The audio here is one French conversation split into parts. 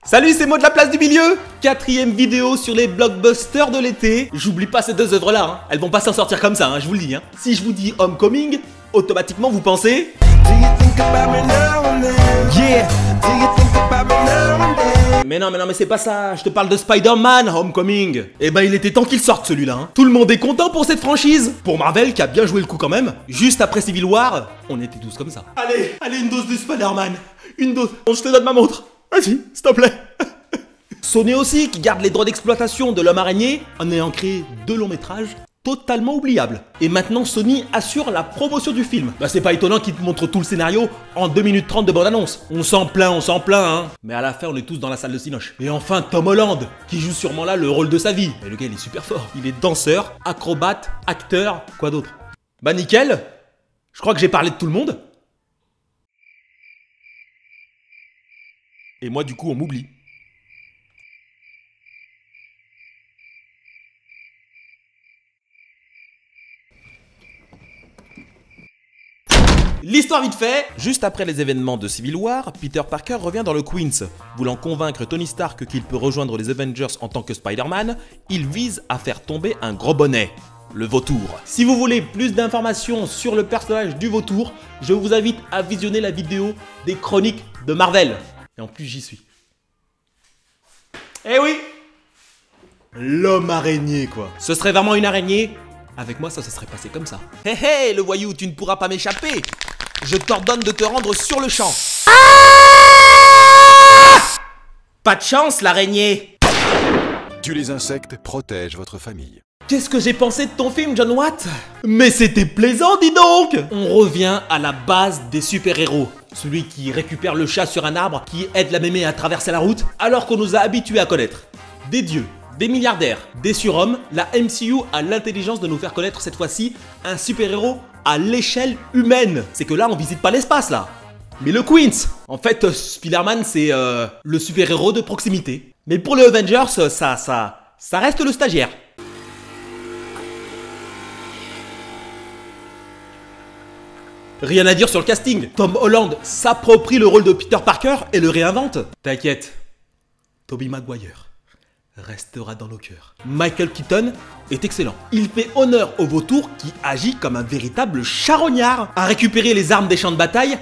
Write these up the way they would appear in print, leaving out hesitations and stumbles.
Salut, c'est Mo de la place du milieu. 4ème vidéo sur les blockbusters de l'été. J'oublie pas ces deux œuvres là, elles vont pas s'en sortir comme ça, je vous le dis. Si je vous dis Homecoming, automatiquement vous pensez Mais non, mais c'est pas ça, je te parle de Spider-Man Homecoming. Eh ben il était temps qu'il sorte celui-là. Tout le monde est content pour cette franchise. Pour Marvel qui a bien joué le coup quand même. Juste après Civil War, on était tous comme ça. Allez, une dose de Spider-Man. Une dose. Bon, je te donne ma montre. Vas-y, s'il te plaît. Sony aussi, qui garde les droits d'exploitation de l'homme araignée en ayant créé 2 longs métrages totalement oubliables. Et maintenant, Sony assure la promotion du film. C'est pas étonnant qu'il te montre tout le scénario en 2 minutes 30 de bande-annonce. On s'en plaint, Mais à la fin, on est tous dans la salle de cinoche. Et enfin, Tom Holland, qui joue sûrement là le rôle de sa vie. Et le gars, il est super fort. Il est danseur, acrobate, acteur, quoi d'autre? Nickel. Je crois que j'ai parlé de tout le monde. Et moi, du coup, on m'oublie. L'histoire vite fait. Juste après les événements de Civil War, Peter Parker revient dans le Queens. Voulant convaincre Tony Stark qu'il peut rejoindre les Avengers en tant que Spider-Man, il vise à faire tomber un gros bonnet. Le vautour. Si vous voulez plus d'informations sur le personnage du vautour, je vous invite à visionner la vidéo des chroniques de Marvel. Et en plus, j'y suis. Eh oui! L'homme araignée, quoi. Ce serait vraiment une araignée? Avec moi, ça se serait passé comme ça. Hé, le voyou, tu ne pourras pas m'échapper. Je t'ordonne de te rendre sur le champ. Pas de chance, l'araignée. Tuer les insectes protège votre famille. Qu'est-ce que j'ai pensé de ton film, John Watt? Mais c'était plaisant, dis donc! On revient à la base des super-héros. Celui qui récupère le chat sur un arbre, qui aide la mémé à traverser la route, alors qu'on nous a habitués à connaître des dieux, des milliardaires, des surhommes, la MCU a l'intelligence de nous faire connaître cette fois-ci un super-héros à l'échelle humaine. C'est que là, on visite pas l'espace, là. Mais le Queens. En fait, Spider-Man, c'est le super-héros de proximité. Mais pour les Avengers, ça reste le stagiaire. Rien à dire sur le casting. Tom Holland s'approprie le rôle de Peter Parker et le réinvente. T'inquiète, Tobey Maguire restera dans nos cœurs. Michael Keaton est excellent. Il fait honneur au vautour qui agit comme un véritable charognard à récupérer les armes des champs de bataille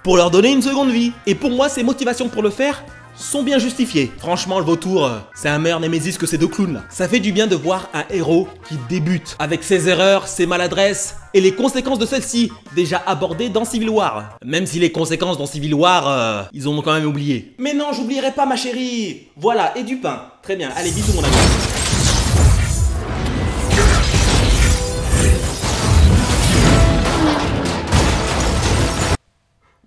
pour leur donner une seconde vie. Et pour moi, ses motivations pour le faire sont bien justifiées. Franchement, le vautour, c'est un meilleur némésis que ces 2 clowns là. Ça fait du bien de voir un héros qui débute, avec ses erreurs, ses maladresses et les conséquences de celles-ci, déjà abordées dans Civil War. Même si les conséquences dans Civil War, ils ont quand même oublié. Mais non, j'oublierai pas ma chérie. Voilà, et du pain. Très bien, allez, bisous mon ami.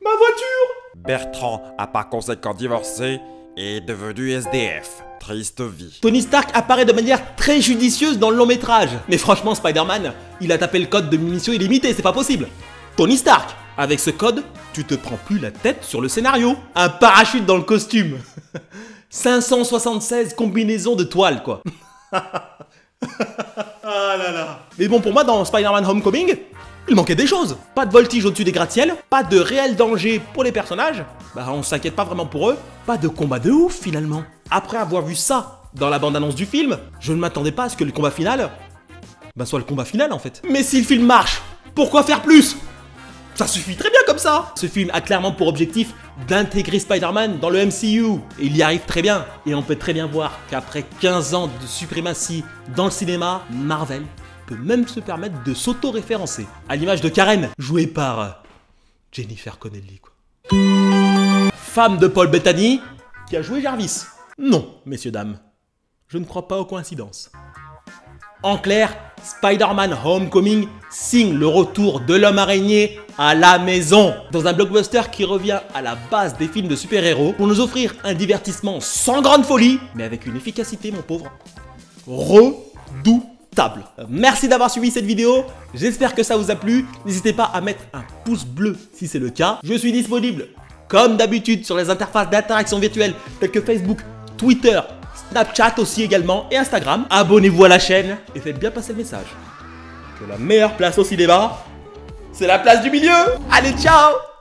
Ma voiture! Bertrand a par conséquent divorcé et est devenu SDF. Triste vie. Tony Stark apparaît de manière très judicieuse dans le long métrage. Mais franchement, Spider-Man, il a tapé le code de munitions illimitées, c'est pas possible. Tony Stark, avec ce code, tu te prends plus la tête sur le scénario. Un parachute dans le costume. 576 combinaisons de toile, quoi. Ah là là. Mais bon, pour moi, dans Spider-Man Homecoming, il manquait des choses. Pas de voltige au-dessus des gratte-ciel, pas de réel danger pour les personnages, on s'inquiète pas vraiment pour eux, pas de combat de ouf finalement. Après avoir vu ça dans la bande-annonce du film, je ne m'attendais pas à ce que le combat final, soit le combat final en fait. Mais si le film marche, pourquoi faire plus? Ça suffit très bien comme ça. Ce film a clairement pour objectif d'intégrer Spider-Man dans le MCU. Et il y arrive très bien. Et on peut très bien voir qu'après 15 ans de suprématie dans le cinéma, Marvel peut même se permettre de s'auto-référencer. À l'image de Karen, jouée par Jennifer Connelly, quoi. Femme de Paul Bettany, qui a joué Jarvis. Non, messieurs, dames, je ne crois pas aux coïncidences. En clair, Spider-Man Homecoming signe le retour de l'homme araignée à la maison. Dans un blockbuster qui revient à la base des films de super-héros pour nous offrir un divertissement sans grande folie, mais avec une efficacité, mon pauvre, redoutable. Merci d'avoir suivi cette vidéo, j'espère que ça vous a plu. N'hésitez pas à mettre un pouce bleu si c'est le cas. Je suis disponible, comme d'habitude, sur les interfaces d'interaction virtuelle telles que Facebook, Twitter, Snapchat aussi également et Instagram. Abonnez-vous à la chaîne et faites bien passer le message que la meilleure place au cinéma, c'est la place du milieu. Allez, ciao!